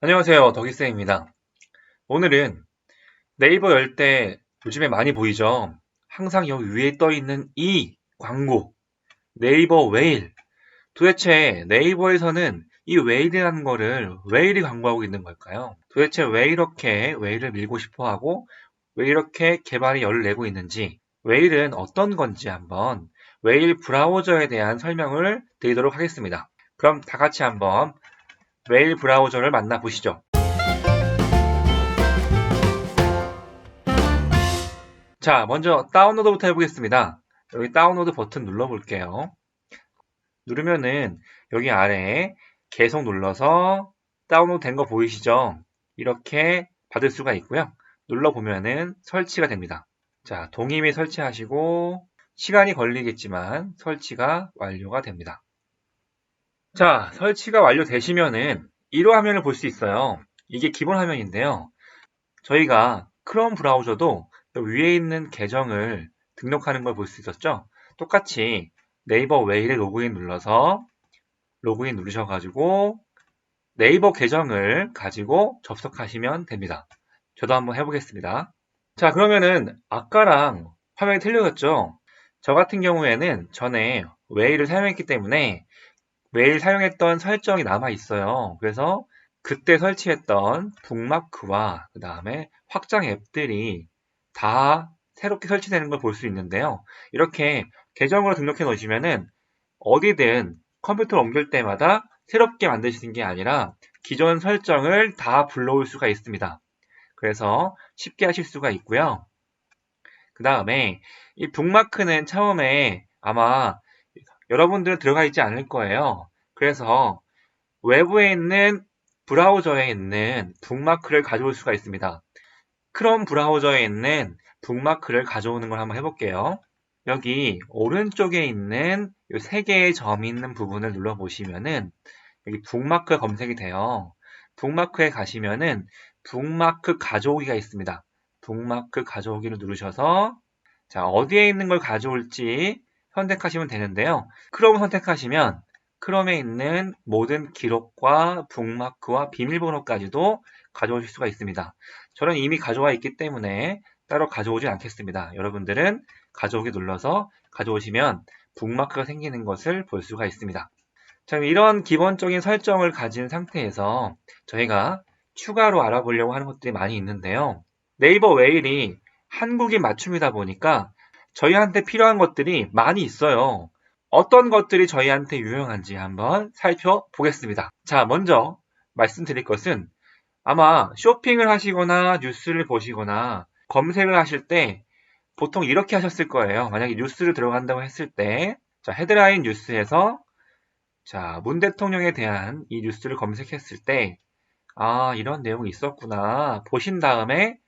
안녕하세요. 덕이쌤입니다. 오늘은 네이버 열 때 요즘에 많이 보이죠? 항상 여기 위에 떠 있는 이 광고, 네이버 웨일. 도대체 네이버에서는 이 웨일이라는 거를 왜 이리 광고하고 있는 걸까요? 도대체 왜 이렇게 웨일을 밀고 싶어 하고, 왜 이렇게 개발이 열을 내고 있는지, 웨일은 어떤 건지 한번 웨일 브라우저에 대한 설명을 드리도록 하겠습니다. 그럼 다 같이 한번 웨일 브라우저를 만나보시죠. 자, 먼저 다운로드부터 해보겠습니다. 여기 다운로드 버튼 눌러볼게요. 누르면은 여기 아래에 계속 눌러서 다운로드 된 거 보이시죠? 이렇게 받을 수가 있고요. 눌러보면은 설치가 됩니다. 자, 동의 및 설치하시고 시간이 걸리겠지만 설치가 완료가 됩니다. 자, 설치가 완료되시면은 이러 화면을 볼 수 있어요. 이게 기본 화면인데요. 저희가 크롬 브라우저도 위에 있는 계정을 등록하는 걸 볼 수 있었죠. 똑같이 네이버 웨일에 로그인 눌러서 로그인 누르셔가지고 네이버 계정을 가지고 접속하시면 됩니다. 저도 한번 해보겠습니다. 자, 그러면은 아까랑 화면이 틀려졌죠. 저 같은 경우에는 전에 웨일을 사용했기 때문에 웨일 사용했던 설정이 남아 있어요. 그래서 그때 설치했던 북마크와 그 다음에 확장 앱들이 다 새롭게 설치되는 걸 볼 수 있는데요. 이렇게 계정으로 등록해 놓으시면은 어디든 컴퓨터를 옮길 때마다 새롭게 만드시는 게 아니라 기존 설정을 다 불러올 수가 있습니다. 그래서 쉽게 하실 수가 있고요. 그 다음에 이 북마크는 처음에 아마 여러분들은 들어가 있지 않을 거예요. 그래서 외부에 있는 브라우저에 있는 북마크를 가져올 수가 있습니다. 크롬 브라우저에 있는 북마크를 가져오는 걸 한번 해볼게요. 여기 오른쪽에 있는 이 세 개의 점이 있는 부분을 눌러보시면은 여기 북마크 검색이 돼요. 북마크에 가시면은 북마크 가져오기가 있습니다. 북마크 가져오기를 누르셔서 자, 어디에 있는 걸 가져올지 선택하시면 되는데요. 크롬 선택하시면 크롬에 있는 모든 기록과 북마크와 비밀번호까지도 가져오실 수가 있습니다. 저는 이미 가져와 있기 때문에 따로 가져오지 않겠습니다. 여러분들은 가져오기 눌러서 가져오시면 북마크가 생기는 것을 볼 수가 있습니다. 자, 이런 기본적인 설정을 가진 상태에서 저희가 추가로 알아보려고 하는 것들이 많이 있는데요. 네이버 웨일이 한국인 맞춤이다 보니까 저희한테 필요한 것들이 많이 있어요. 어떤 것들이 저희한테 유용한지 한번 살펴보겠습니다. 자, 먼저 말씀드릴 것은 아마 쇼핑을 하시거나 뉴스를 보시거나 검색을 하실 때 보통 이렇게 하셨을 거예요. 만약에 뉴스를 들어간다고 했을 때, 자, 헤드라인 뉴스에서 자, 문 대통령에 대한 이 뉴스를 검색했을 때, 아, 이런 내용이 있었구나. 보신 다음에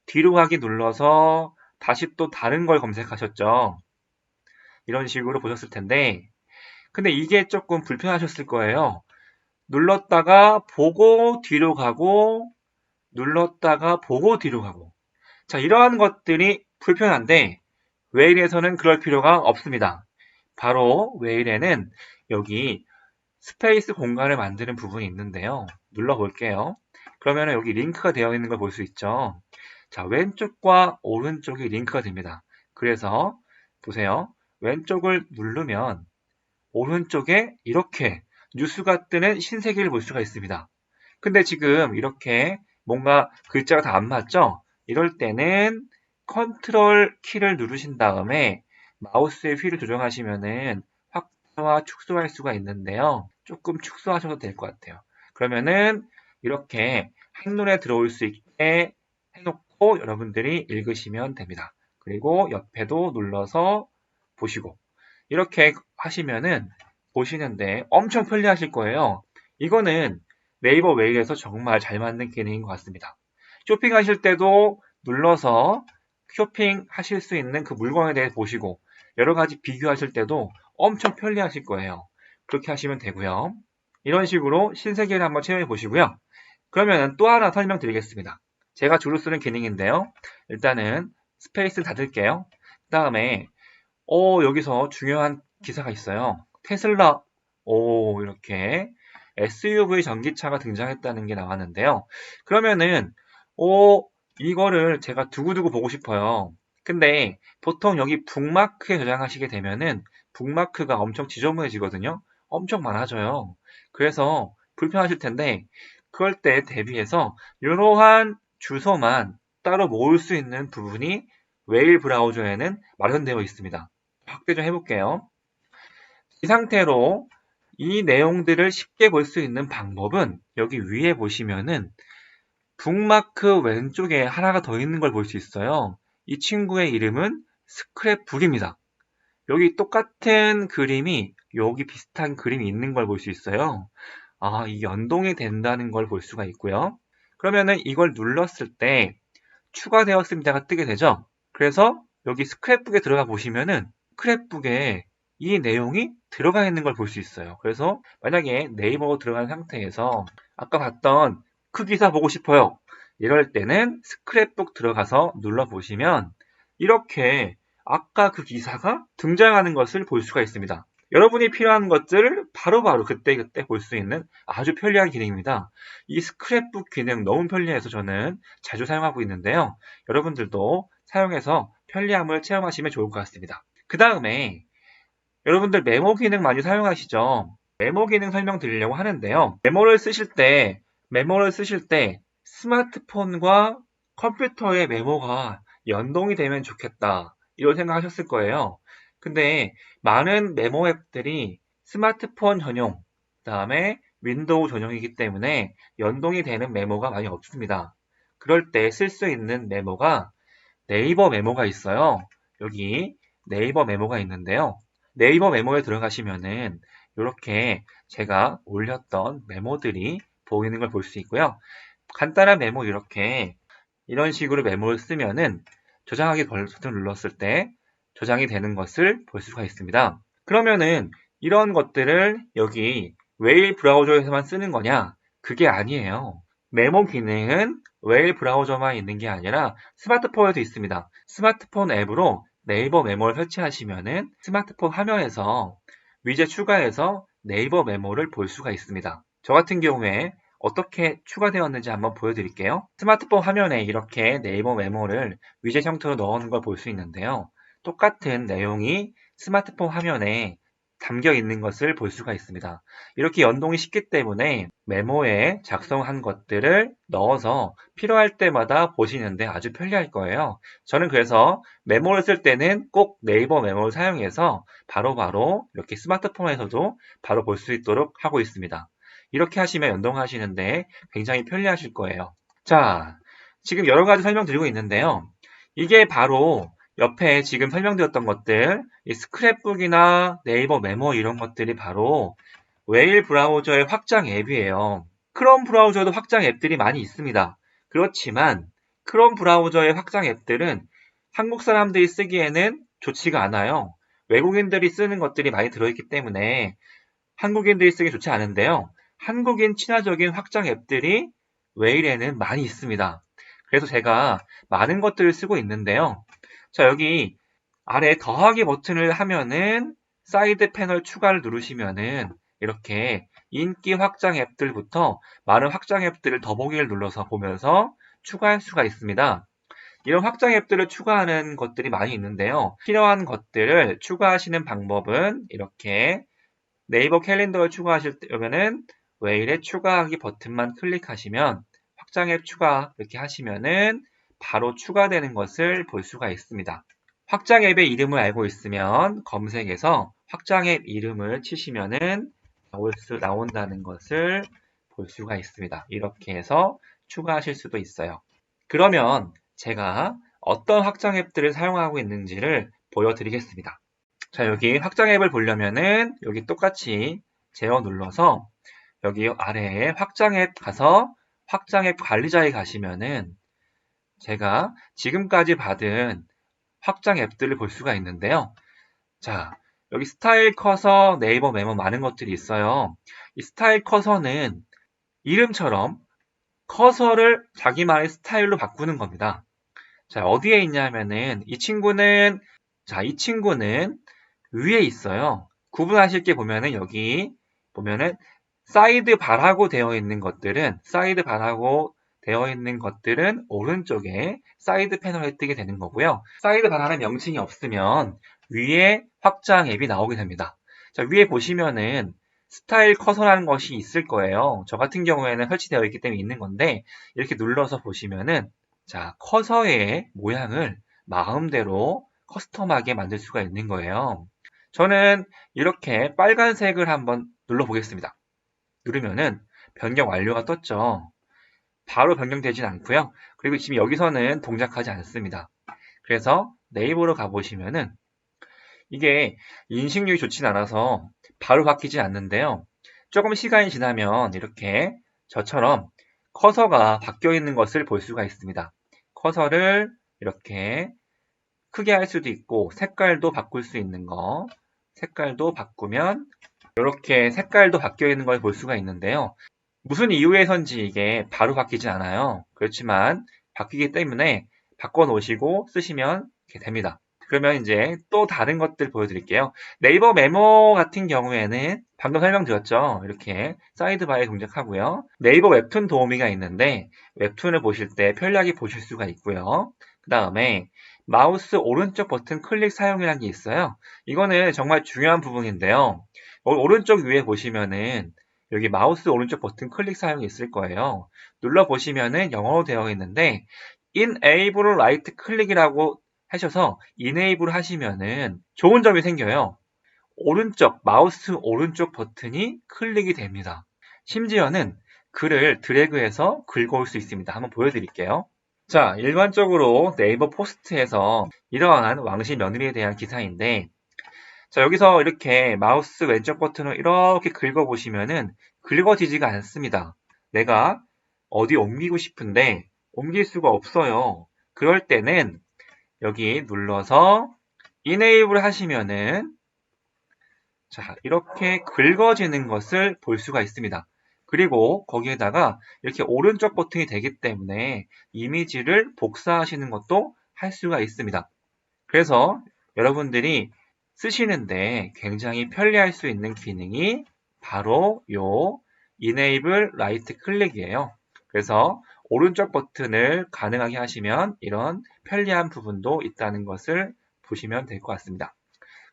뒤로 가기 눌러서 다시 또 다른 걸 검색하셨죠. 이런 식으로 보셨을 텐데, 근데 이게 조금 불편하셨을 거예요. 눌렀다가 보고 뒤로 가고, 눌렀다가 보고 뒤로 가고. 자, 이러한 것들이 불편한데, 웨일에서는 그럴 필요가 없습니다. 바로 웨일에는 여기 스페이스 공간을 만드는 부분이 있는데요. 눌러볼게요. 그러면 여기 링크가 되어 있는 걸 볼 수 있죠. 자, 왼쪽과 오른쪽이 링크가 됩니다. 그래서 보세요. 왼쪽을 누르면 오른쪽에 이렇게 뉴스가 뜨는 신세계를 볼 수가 있습니다. 근데 지금 이렇게 뭔가 글자가 다 안 맞죠? 이럴 때는 컨트롤 키를 누르신 다음에 마우스의 휠을 조정하시면은 확대와 축소할 수가 있는데요. 조금 축소하셔도 될 것 같아요. 그러면은 이렇게 한눈에 들어올 수 있게 해놓고 여러분들이 읽으시면 됩니다. 그리고 옆에도 눌러서 보시고 이렇게 하시면은 보시는데 엄청 편리하실 거예요. 이거는 네이버 웨일에서 정말 잘 만든 기능인 것 같습니다. 쇼핑하실 때도 눌러서 쇼핑하실 수 있는 그 물건에 대해 보시고 여러 가지 비교하실 때도 엄청 편리하실 거예요. 그렇게 하시면 되고요. 이런 식으로 신세계를 한번 체험해 보시고요. 그러면 또 하나 설명드리겠습니다. 제가 주로 쓰는 기능인데요. 일단은 스페이스 닫을게요. 그 다음에 여기서 중요한 기사가 있어요. 테슬라 이렇게 SUV 전기차가 등장했다는 게 나왔는데요. 그러면은 이거를 제가 두고두고 보고 싶어요. 근데 보통 여기 북마크에 저장하시게 되면은 북마크가 엄청 지저분해지거든요. 엄청 많아져요. 그래서 불편하실 텐데 그럴 때 대비해서 이러한 주소만 따로 모을 수 있는 부분이 웨일 브라우저에는 마련되어 있습니다. 확대 좀 해볼게요. 이 상태로 이 내용들을 쉽게 볼 수 있는 방법은 여기 위에 보시면은 북마크 왼쪽에 하나가 더 있는 걸 볼 수 있어요. 이 친구의 이름은 스크랩북입니다. 여기 똑같은 그림이 여기 비슷한 그림이 있는 걸 볼 수 있어요. 이 연동이 된다는 걸 볼 수가 있고요. 그러면은 이걸 눌렀을 때 추가되었습니다가 뜨게 되죠. 그래서 여기 스크랩북에 들어가 보시면은 스크랩북에 이 내용이 들어가 있는 걸 볼 수 있어요. 그래서 만약에 네이버 들어간 상태에서 아까 봤던 그 기사 보고 싶어요. 이럴 때는 스크랩북 들어가서 눌러보시면 이렇게 아까 그 기사가 등장하는 것을 볼 수가 있습니다. 여러분이 필요한 것들을 바로바로 그때그때 볼 수 있는 아주 편리한 기능입니다. 이 스크랩북 기능 너무 편리해서 저는 자주 사용하고 있는데요. 여러분들도 사용해서 편리함을 체험하시면 좋을 것 같습니다. 그 다음에 여러분들 메모 기능 많이 사용하시죠? 메모 기능 설명드리려고 하는데요. 메모를 쓰실 때 스마트폰과 컴퓨터의 메모가 연동이 되면 좋겠다. 이런 생각하셨을 거예요. 근데 많은 메모 앱들이 스마트폰 전용, 그 다음에 윈도우 전용이기 때문에 연동이 되는 메모가 많이 없습니다. 그럴 때 쓸 수 있는 메모가 네이버 메모가 있어요. 여기 네이버 메모가 있는데요. 네이버 메모에 들어가시면은 이렇게 제가 올렸던 메모들이 보이는 걸 볼 수 있고요. 간단한 메모 이런 식으로 메모를 쓰면은 저장하기 버튼을 눌렀을 때 저장이 되는 것을 볼 수가 있습니다. 그러면은 이런 것들을 여기 웨일 브라우저에서만 쓰는 거냐? 그게 아니에요. 메모 기능은 웨일 브라우저만 있는 게 아니라 스마트폰에도 있습니다. 스마트폰 앱으로 네이버 메모를 설치하시면은 스마트폰 화면에서 위젯 추가해서 네이버 메모를 볼 수가 있습니다. 저 같은 경우에 어떻게 추가되었는지 한번 보여드릴게요. 스마트폰 화면에 이렇게 네이버 메모를 위젯 형태로 넣어놓은 걸 볼 수 있는데요. 똑같은 내용이 스마트폰 화면에 담겨 있는 것을 볼 수가 있습니다. 이렇게 연동이 쉽기 때문에 메모에 작성한 것들을 넣어서 필요할 때마다 보시는데 아주 편리할 거예요. 저는 그래서 메모를 쓸 때는 꼭 네이버 메모를 사용해서 바로바로 이렇게 스마트폰에서도 바로 볼 수 있도록 하고 있습니다. 이렇게 하시면 연동하시는데 굉장히 편리하실 거예요. 자, 지금 여러 가지 설명드리고 있는데요. 이게 바로 옆에 지금 설명드렸던 것들, 이 스크랩북이나 네이버 메모 이런 것들이 바로 웨일 브라우저의 확장 앱이에요. 크롬 브라우저도 확장 앱들이 많이 있습니다. 그렇지만 크롬 브라우저의 확장 앱들은 한국 사람들이 쓰기에는 좋지가 않아요. 외국인들이 쓰는 것들이 많이 들어있기 때문에 한국인들이 쓰기 좋지 않은데요. 한국인 친화적인 확장 앱들이 웨일에는 많이 있습니다. 그래서 제가 많은 것들을 쓰고 있는데요. 자, 여기 아래 더하기 버튼을 하면은 사이드 패널 추가를 누르시면은 이렇게 인기 확장 앱들부터 많은 확장 앱들을 더보기를 눌러서 보면서 추가할 수가 있습니다. 이런 확장 앱들을 추가하는 것들이 많이 있는데요. 필요한 것들을 추가하시는 방법은 이렇게 네이버 캘린더를 추가하시려면은 웨일에 추가하기 버튼만 클릭하시면 확장 앱 추가 이렇게 하시면은 바로 추가되는 것을 볼 수가 있습니다. 확장 앱의 이름을 알고 있으면 검색에서 확장 앱 이름을 치시면은 나온다는 것을 볼 수가 있습니다. 이렇게 해서 추가하실 수도 있어요. 그러면 제가 어떤 확장 앱들을 사용하고 있는지를 보여드리겠습니다. 자, 여기 확장 앱을 보려면은 여기 똑같이 제어 눌러서 여기 아래에 확장 앱 가서 확장 앱 관리자에 가시면은 제가 지금까지 받은 확장 앱들을 볼 수가 있는데요. 자, 여기 스타일 커서, 네이버 메모 많은 것들이 있어요. 이 스타일 커서는 이름처럼 커서를 자기만의 스타일로 바꾸는 겁니다. 자, 어디에 있냐면은 이 친구는 위에 있어요. 구분하실 게 보면은 여기 보면은 사이드 바라고 되어 있는 것들은 오른쪽에 사이드 패널에 뜨게 되는 거고요. 사이드 바라는 명칭이 없으면 위에 확장 앱이 나오게 됩니다. 자, 위에 보시면은 스타일 커서라는 것이 있을 거예요. 저 같은 경우에는 설치되어 있기 때문에 있는 건데, 이렇게 눌러서 보시면은, 자, 커서의 모양을 마음대로 커스텀하게 만들 수가 있는 거예요. 저는 이렇게 빨간색을 한번 눌러보겠습니다. 누르면은 변경 완료가 떴죠. 바로 변경되진 않고요. 그리고 지금 여기서는 동작하지 않습니다. 그래서 네이버로 가보시면은 이게 인식률이 좋진 않아서 바로 바뀌지 않는데요. 조금 시간이 지나면 이렇게 저처럼 커서가 바뀌어 있는 것을 볼 수가 있습니다. 커서를 이렇게 크게 할 수도 있고 색깔도 바꿀 수 있는 거, 색깔도 바꾸면 이렇게 색깔도 바뀌어 있는 걸 볼 수가 있는데요. 무슨 이유에선지 이게 바로 바뀌지 않아요. 그렇지만 바뀌기 때문에 바꿔 놓으시고 쓰시면 이렇게 됩니다. 그러면 이제 또 다른 것들 보여드릴게요. 네이버 메모 같은 경우에는 방금 설명드렸죠. 이렇게 사이드바에 동작하고요. 네이버 웹툰 도우미가 있는데 웹툰을 보실 때 편리하게 보실 수가 있고요. 그 다음에 마우스 오른쪽 버튼 클릭 사용이라는 게 있어요. 이거는 정말 중요한 부분인데요. 오른쪽 위에 보시면은 여기 마우스 오른쪽 버튼 클릭 사용이 있을 거예요. 눌러보시면은 영어로 되어 있는데 Enable Right Click이라고 하셔서 Enable 하시면은 좋은 점이 생겨요. 마우스 오른쪽 버튼이 클릭이 됩니다. 심지어는 글을 드래그해서 긁어올 수 있습니다. 한번 보여드릴게요. 자, 일반적으로 네이버 포스트에서 이러한 왕실 며느리에 대한 기사인데, 자, 여기서 이렇게 마우스 왼쪽 버튼을 이렇게 긁어보시면은 긁어지지가 않습니다. 내가 어디 옮기고 싶은데 옮길 수가 없어요. 그럴 때는 여기 눌러서 Enable 하시면은 자, 이렇게 긁어지는 것을 볼 수가 있습니다. 그리고 거기에다가 이렇게 오른쪽 버튼이 되기 때문에 이미지를 복사하시는 것도 할 수가 있습니다. 그래서 여러분들이 쓰시는데 굉장히 편리할 수 있는 기능이 바로 요 Enable Right Click이에요. 그래서 오른쪽 버튼을 가능하게 하시면 이런 편리한 부분도 있다는 것을 보시면 될 것 같습니다.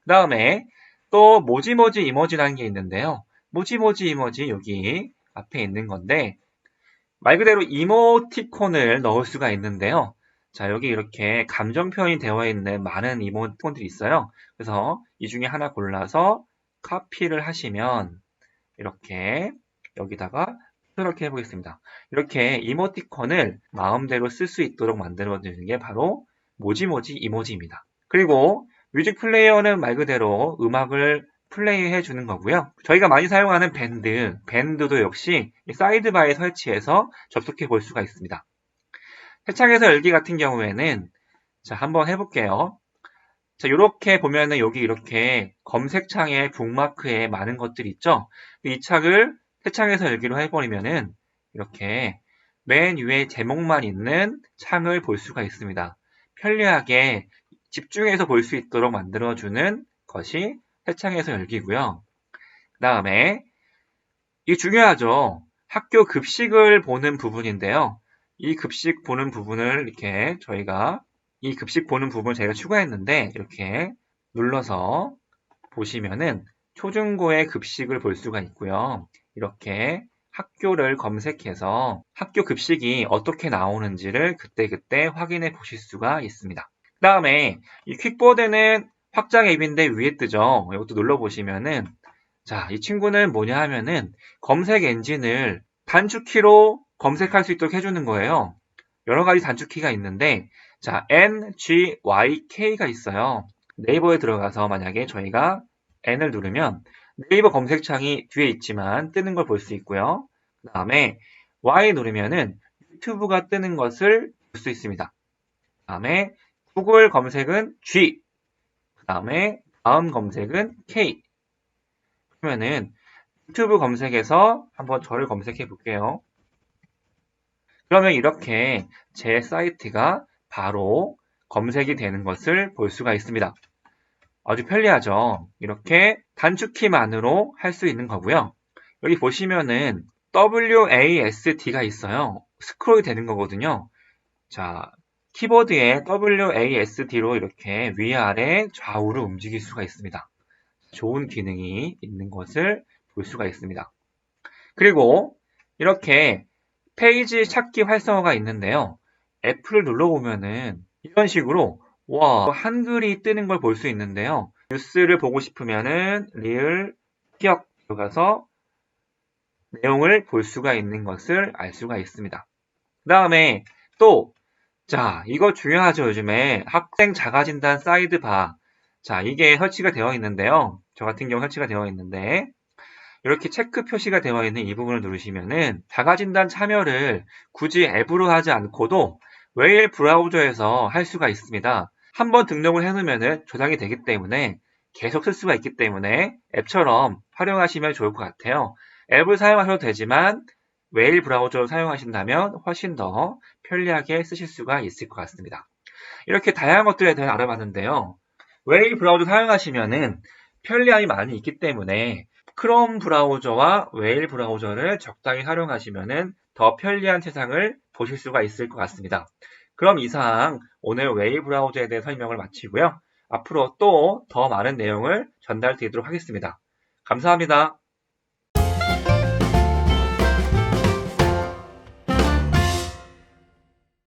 그 다음에 또 모지모지 이모지라는 게 있는데요. 모지모지 이모지 여기 앞에 있는 건데 말 그대로 이모티콘을 넣을 수가 있는데요. 자, 여기 이렇게 감정 표현이 되어 있는 많은 이모티콘들이 있어요. 그래서 이 중에 하나 골라서 카피를 하시면 이렇게 여기다가 이렇게 해보겠습니다. 이렇게 이모티콘을 마음대로 쓸 수 있도록 만들어주는 게 바로 모지모지 이모지입니다. 그리고 뮤직 플레이어는 말 그대로 음악을 플레이해 주는 거고요. 저희가 많이 사용하는 밴드도 역시 사이드바에 설치해서 접속해 볼 수가 있습니다. 새창에서 열기 같은 경우에는 자, 한번 해볼게요. 자, 이렇게 보면은 여기 이렇게 검색창에 북마크에 많은 것들이 있죠. 이 책을 새창에서 열기로 해버리면은 이렇게 맨 위에 제목만 있는 창을 볼 수가 있습니다. 편리하게 집중해서 볼 수 있도록 만들어주는 것이 새창에서 열기고요. 그 다음에 이게 중요하죠. 학교 급식을 보는 부분인데요. 이 급식 보는 부분을 이렇게 이 급식 보는 부분을 제가 추가했는데 이렇게 눌러서 보시면은 초중고의 급식을 볼 수가 있고요. 이렇게 학교를 검색해서 학교 급식이 어떻게 나오는지를 그때그때 확인해 보실 수가 있습니다. 그 다음에 이 퀵보드는 확장 앱인데 위에 뜨죠. 이것도 눌러보시면은 자, 이 친구는 뭐냐 하면은 검색 엔진을 단축키로 검색할 수 있도록 해주는 거예요. 여러 가지 단축키가 있는데 자, N, G, Y, K가 있어요. 네이버에 들어가서 만약에 저희가 N을 누르면 네이버 검색창이 뒤에 있지만 뜨는 걸 볼 수 있고요. 그 다음에 Y 누르면은 유튜브가 뜨는 것을 볼 수 있습니다. 그 다음에 구글 검색은 G, 그 다음에 다음 검색은 K. 그러면은 유튜브 검색에서 한번 저를 검색해 볼게요. 그러면 이렇게 제 사이트가 바로 검색이 되는 것을 볼 수가 있습니다. 아주 편리하죠. 이렇게 단축키만으로 할 수 있는 거고요. 여기 보시면은 WASD가 있어요. 스크롤이 되는 거거든요. 자, 키보드에 WASD로 이렇게 위아래 좌우로 움직일 수가 있습니다. 좋은 기능이 있는 것을 볼 수가 있습니다. 그리고 이렇게 페이지 찾기 활성화가 있는데요. F를 눌러보면은 이런 식으로 한글이 뜨는 걸 볼 수 있는데요. 뉴스를 보고 싶으면은 리을 기억 들어가서 내용을 볼 수가 있는 것을 알 수가 있습니다. 그 다음에 또 이거 중요하죠. 요즘에 학생 자가진단 사이드바. 이게 설치가 되어 있는데요. 저 같은 경우 설치가 되어 있는데 이렇게 체크 표시가 되어 있는 이 부분을 누르시면은 자가진단 참여를 굳이 앱으로 하지 않고도 웨일 브라우저에서 할 수가 있습니다. 한번 등록을 해놓으면은 저장이 되기 때문에 계속 쓸 수가 있기 때문에 앱처럼 활용하시면 좋을 것 같아요. 앱을 사용하셔도 되지만 웨일 브라우저를 사용하신다면 훨씬 더 편리하게 쓰실 수가 있을 것 같습니다. 이렇게 다양한 것들에 대해 알아봤는데요. 웨일 브라우저 사용하시면은 편리함이 많이 있기 때문에 크롬 브라우저와 웨일 브라우저를 적당히 활용하시면은 더 편리한 세상을 보실 수가 있을 것 같습니다. 그럼 이상 오늘 웨일 브라우저에 대해 설명을 마치고요. 앞으로 또 더 많은 내용을 전달드리도록 하겠습니다. 감사합니다.